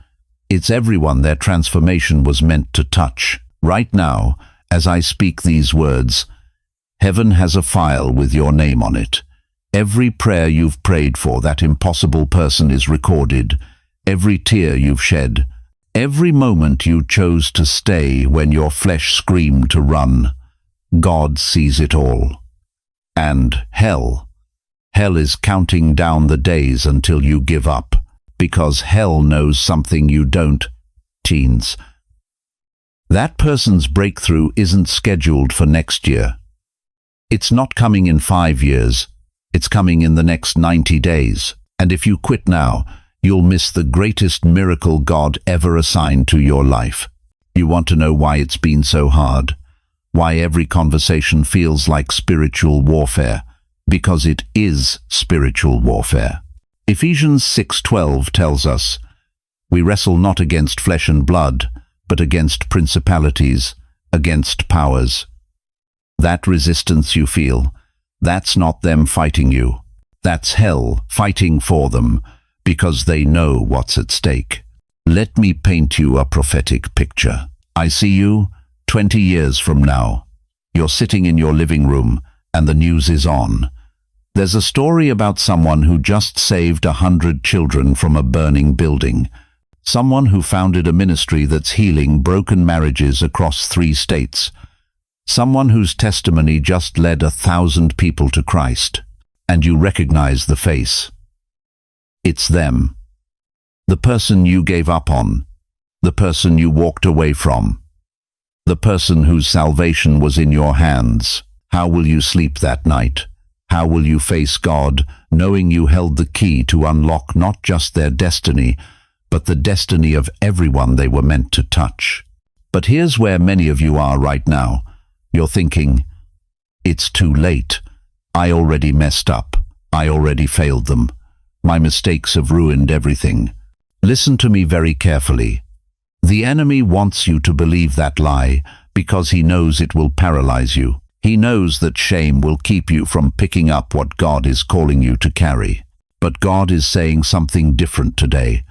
S1: It's everyone their transformation was meant to touch. Right now, as I speak these words, heaven has a file with your name on it. Every prayer you've prayed for that impossible person is recorded. Every tear you've shed. Every moment you chose to stay when your flesh screamed to run. God sees it all. And hell is counting down the days until you give up, because hell knows something you don't, teens. That person's breakthrough isn't scheduled for next year. It's not coming in 5 years. It's coming in the next 90 days. And if you quit now, you'll miss the greatest miracle God ever assigned to your life. You want to know why it's been so hard? Why every conversation feels like spiritual warfare? Because it is spiritual warfare. Ephesians 6:12 tells us, "We wrestle not against flesh and blood, but against principalities, against powers." That resistance you feel, that's not them fighting you. That's hell fighting for them, because they know what's at stake. Let me paint you a prophetic picture. I see you 20 years from now. You're sitting in your living room, and the news is on. There's a story about someone who just saved 100 children from a burning building. Someone who founded a ministry that's healing broken marriages across 3 states. Someone whose testimony just led 1,000 people to Christ. And you recognize the face. It's them. The person you gave up on. The person you walked away from. The person whose salvation was in your hands. How will you sleep that night? How will you face God, knowing you held the key to unlock not just their destiny, but the destiny of everyone they were meant to touch? But here's where many of you are right now. You're thinking, it's too late. I already messed up. I already failed them. My mistakes have ruined everything. Listen to me very carefully. The enemy wants you to believe that lie because he knows it will paralyze you. He knows that shame will keep you from picking up what God is calling you to carry. But God is saying something different today.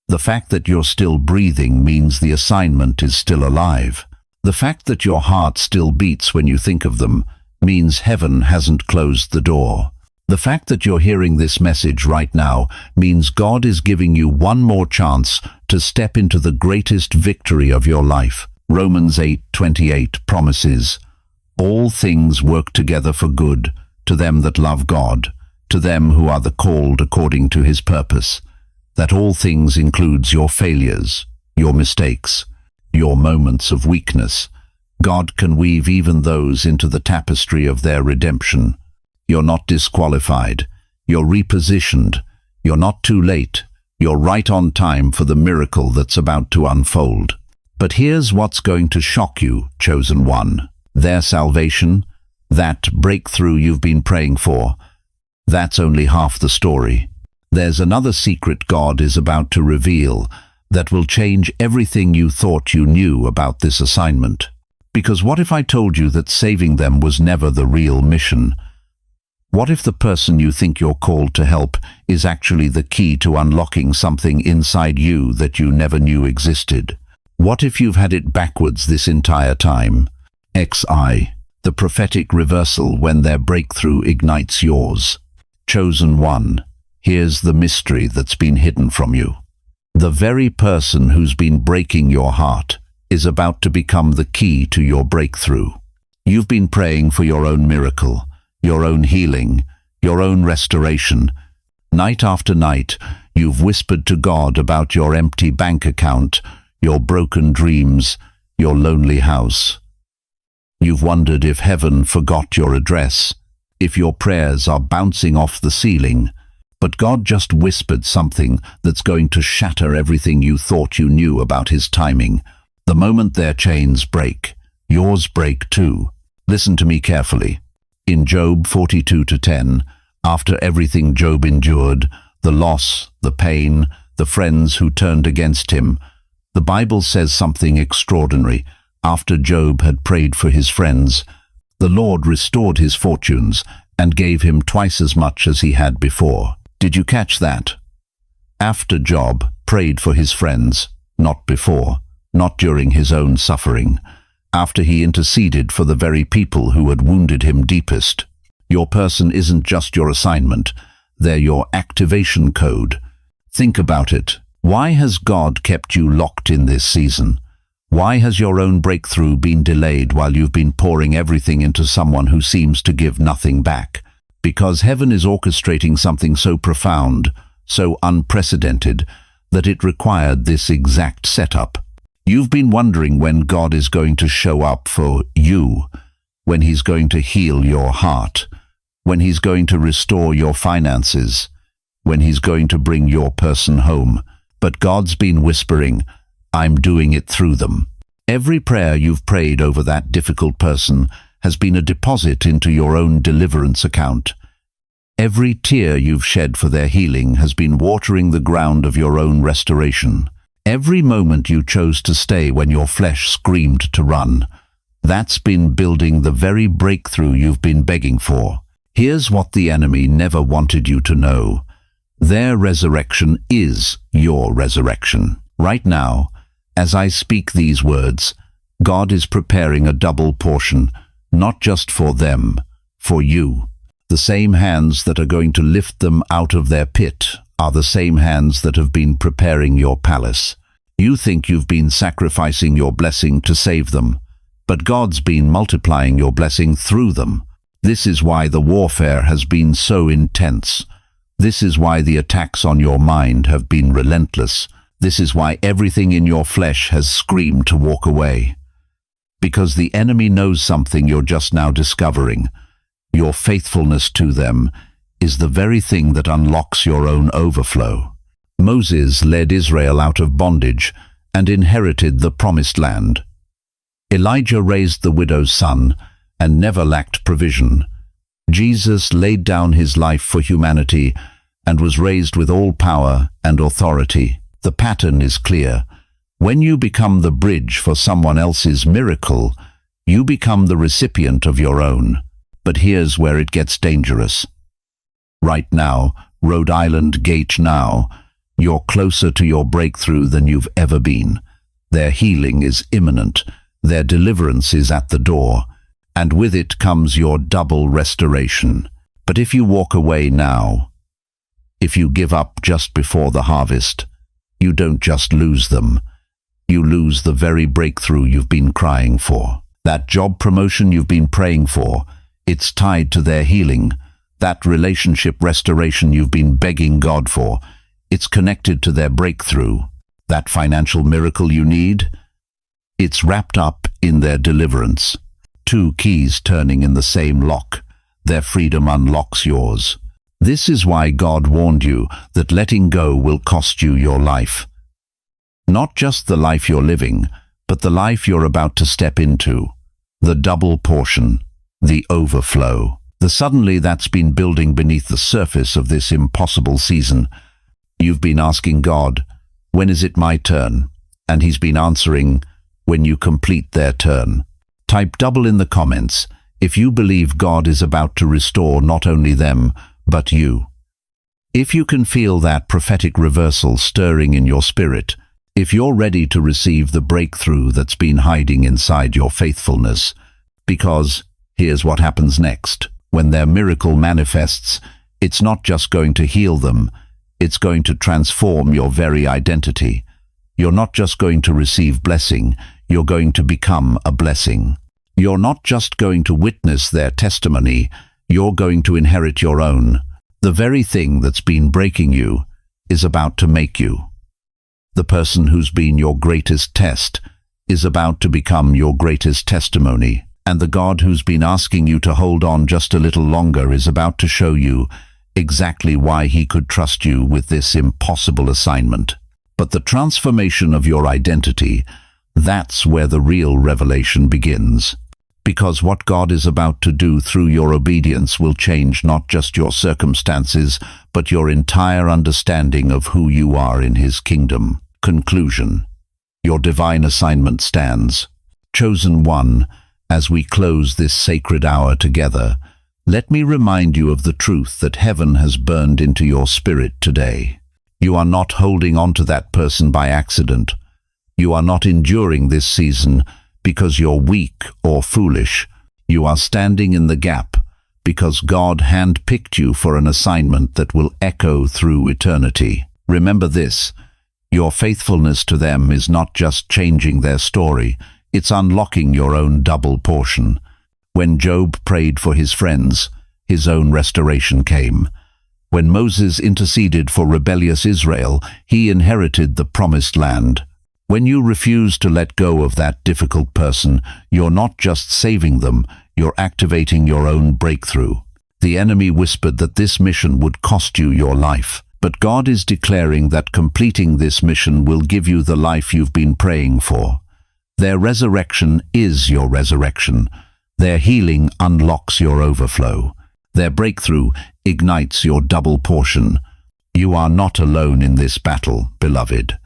S1: The fact that you're still breathing means the assignment is still alive. The fact that your heart still beats when you think of them means heaven hasn't closed the door. The fact that you're hearing this message right now means God is giving you one more chance to step into the greatest victory of your life. Romans 8:28 promises, "All things work together for good to them that love God, to them who are the called according to his purpose." That all things includes your failures, your mistakes, your moments of weakness. God can weave even those into the tapestry of their redemption. You're not disqualified. You're repositioned. You're not too late. You're right on time for the miracle that's about to unfold. But here's what's going to shock you, chosen one. Their salvation, that breakthrough you've been praying for, that's only half the story. There's another secret God is about to reveal that will change everything you thought you knew about this assignment. Because what if I told you that saving them was never the real mission? What if the person you think you're called to help is actually the key to unlocking something inside you that you never knew existed? What if you've had it backwards this entire time? XI, the prophetic reversal when their breakthrough ignites yours. Chosen one, here's the mystery that's been hidden from you. The very person who's been breaking your heart is about to become the key to your breakthrough. You've been praying for your own miracle, your own healing, your own restoration. Night after night, you've whispered to God about your empty bank account, your broken dreams, your lonely house. You've wondered if heaven forgot your address, if your prayers are bouncing off the ceiling. But God just whispered something that's going to shatter everything you thought you knew about his timing. The moment their chains break, yours break too. Listen to me carefully. In Job 42:10, after everything Job endured, the loss, the pain, the friends who turned against him, the Bible says something extraordinary. After Job had prayed for his friends, the Lord restored his fortunes and gave him twice as much as he had before. Did you catch that? After Job prayed for his friends, not before, not during his own suffering, after he interceded for the very people who had wounded him deepest. Your person isn't just your assignment, they're your activation code. Think about it. Why has God kept you locked in this season? Why has your own breakthrough been delayed while you've been pouring everything into someone who seems to give nothing back? Because heaven is orchestrating something so profound, so unprecedented, that it required this exact setup. You've been wondering when God is going to show up for you, when he's going to heal your heart, when he's going to restore your finances, when he's going to bring your person home. But God's been whispering, I'm doing it through them. Every prayer you've prayed over that difficult person has been a deposit into your own deliverance account. Every tear you've shed for their healing has been watering the ground of your own restoration. Every moment you chose to stay when your flesh screamed to run, that's been building the very breakthrough you've been begging for. Here's what the enemy never wanted you to know. Their resurrection is your resurrection. Right now, as I speak these words, God is preparing a double portion, not just for them, for you. The same hands that are going to lift them out of their pit are the same hands that have been preparing your palace. You think you've been sacrificing your blessing to save them, but God's been multiplying your blessing through them. This is why the warfare has been so intense. This is why the attacks on your mind have been relentless. This is why everything in your flesh has screamed to walk away. Because the enemy knows something you're just now discovering. Your faithfulness to them is the very thing that unlocks your own overflow. Moses led Israel out of bondage and inherited the promised land. Elijah raised the widow's son and never lacked provision. Jesus laid down his life for humanity and was raised with all power and authority. The pattern is clear. When you become the bridge for someone else's miracle, you become the recipient of your own. But here's where it gets dangerous. Right now, Rhode Island Gate now, you're closer to your breakthrough than you've ever been. Their healing is imminent. Their deliverance is at the door. And with it comes your double restoration. But if you walk away now, if you give up just before the harvest, you don't just lose them. You lose the very breakthrough you've been crying for. That job promotion you've been praying for, it's tied to their healing. That relationship restoration you've been begging God for, it's connected to their breakthrough. That financial miracle you need, it's wrapped up in their deliverance. Two keys turning in the same lock. Their freedom unlocks yours. This is why God warned you that letting go will cost you your life. Not just the life you're living, but the life you're about to step into. The double portion, the overflow. The suddenly that's been building beneath the surface of this impossible season. You've been asking God, when is it my turn? And He's been answering, when you complete their turn. Type double in the comments if you believe God is about to restore not only them, but you. If you can feel that prophetic reversal stirring in your spirit, if you're ready to receive the breakthrough that's been hiding inside your faithfulness, because here's what happens next. When their miracle manifests, it's not just going to heal them, it's going to transform your very identity. You're not just going to receive blessing, you're going to become a blessing. You're not just going to witness their testimony, you're going to inherit your own. The very thing that's been breaking you is about to make you. The person who's been your greatest test is about to become your greatest testimony. And the God who's been asking you to hold on just a little longer is about to show you exactly why He could trust you with this impossible assignment. But the transformation of your identity, that's where the real revelation begins. Because what God is about to do through your obedience will change not just your circumstances, but your entire understanding of who you are in His kingdom. Conclusion. Your divine assignment stands. Chosen one, as we close this sacred hour together, let me remind you of the truth that heaven has burned into your spirit today. You are not holding on to that person by accident. You are not enduring this season because you're weak or foolish. You are standing in the gap because God handpicked you for an assignment that will echo through eternity. Remember this, your faithfulness to them is not just changing their story, it's unlocking your own double portion. When Job prayed for his friends, his own restoration came. When Moses interceded for rebellious Israel, he inherited the promised land. When you refuse to let go of that difficult person, you're not just saving them, you're activating your own breakthrough. The enemy whispered that this mission would cost you your life. But God is declaring that completing this mission will give you the life you've been praying for. Their resurrection is your resurrection. Their healing unlocks your overflow. Their breakthrough ignites your double portion. You are not alone in this battle, beloved.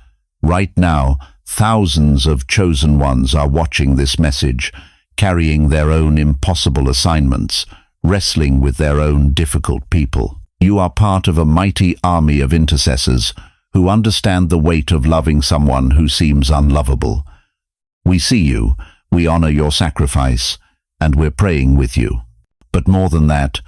S1: Right now, thousands of chosen ones are watching this message, carrying their own impossible assignments, wrestling with their own difficult people. You are part of a mighty army of intercessors who understand the weight of loving someone who seems unlovable. We see you, we honor your sacrifice, and we're praying with you. But more than that,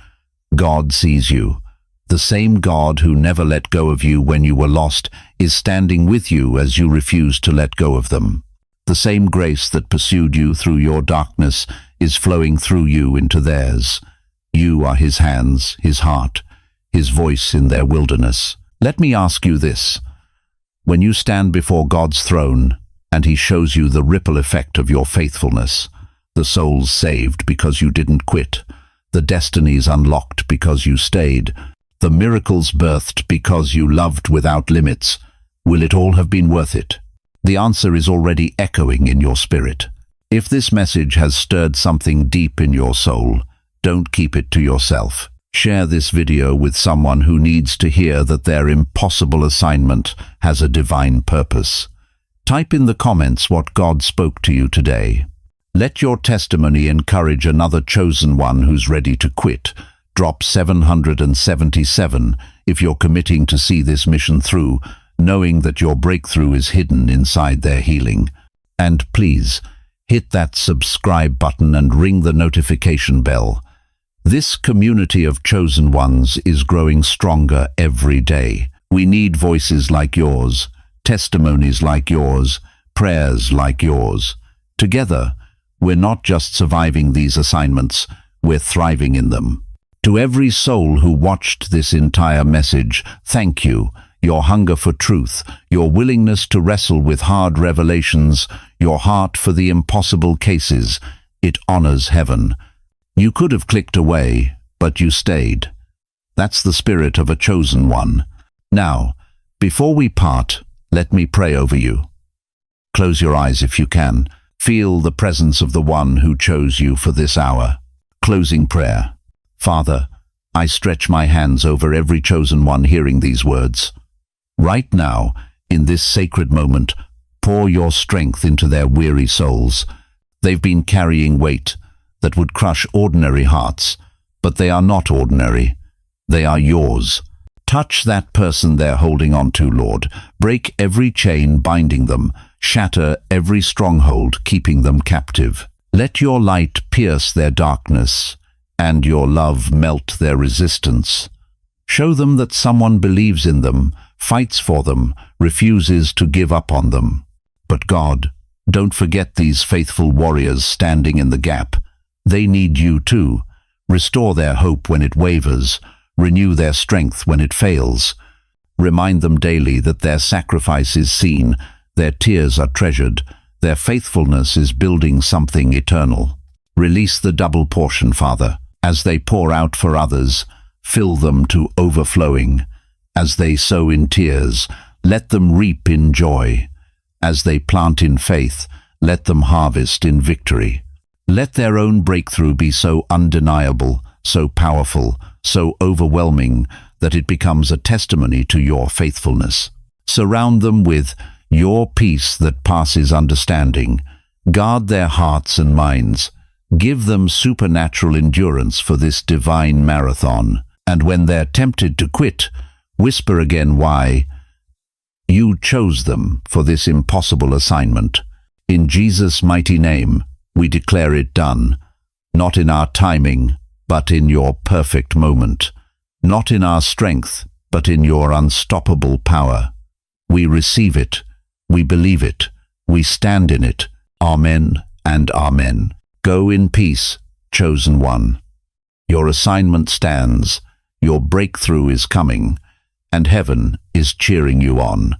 S1: God sees you. The same God who never let go of you when you were lost is standing with you as you refuse to let go of them. The same grace that pursued you through your darkness is flowing through you into theirs. You are His hands, His heart, His voice in their wilderness. Let me ask you this. When you stand before God's throne, and He shows you the ripple effect of your faithfulness, the souls saved because you didn't quit, the destinies unlocked because you stayed, the miracles birthed because you loved without limits, will it all have been worth it? The answer is already echoing in your spirit. If this message has stirred something deep in your soul, don't keep it to yourself. Share this video with someone who needs to hear that their impossible assignment has a divine purpose. Type in the comments what God spoke to you today. Let your testimony encourage another chosen one who's ready to quit. Drop 777 if you're committing to see this mission through, knowing that your breakthrough is hidden inside their healing. And please, hit that subscribe button and ring the notification bell. This community of chosen ones is growing stronger every day. We need voices like yours, testimonies like yours, prayers like yours. Together, we're not just surviving these assignments, we're thriving in them. To every soul who watched this entire message, thank you. Your hunger for truth, your willingness to wrestle with hard revelations, your heart for the impossible cases, it honors heaven. You could have clicked away, but you stayed. That's the spirit of a chosen one. Now, before we part, let me pray over you. Close your eyes if you can. Feel the presence of the one who chose you for this hour. Closing prayer. Father, I stretch my hands over every chosen one hearing these words. Right now, in this sacred moment, pour your strength into their weary souls. They've been carrying weight that would crush ordinary hearts, but they are not ordinary. They are yours. Touch that person they're holding on to, Lord. Break every chain binding them. Shatter every stronghold keeping them captive. Let your light pierce their darkness, and your love melt their resistance. Show them that someone believes in them, fights for them, refuses to give up on them. But God, don't forget these faithful warriors standing in the gap. They need you too. Restore their hope when it wavers. Renew their strength when it fails. Remind them daily that their sacrifice is seen, their tears are treasured, their faithfulness is building something eternal. Release the double portion, Father. As they pour out for others, fill them to overflowing. As they sow in tears, let them reap in joy. As they plant in faith, let them harvest in victory. Let their own breakthrough be so undeniable, so powerful, so overwhelming that it becomes a testimony to your faithfulness. Surround them with your peace that passes understanding. Guard their hearts and minds. Give them supernatural endurance for this divine marathon. And when they're tempted to quit, whisper again why you chose them for this impossible assignment. In Jesus' mighty name, we declare it done, not in our timing, but in your perfect moment, not in our strength, but in your unstoppable power. We receive it, we believe it, we stand in it. Amen and amen. Go in peace, chosen one. Your assignment stands, your breakthrough is coming, and heaven is cheering you on.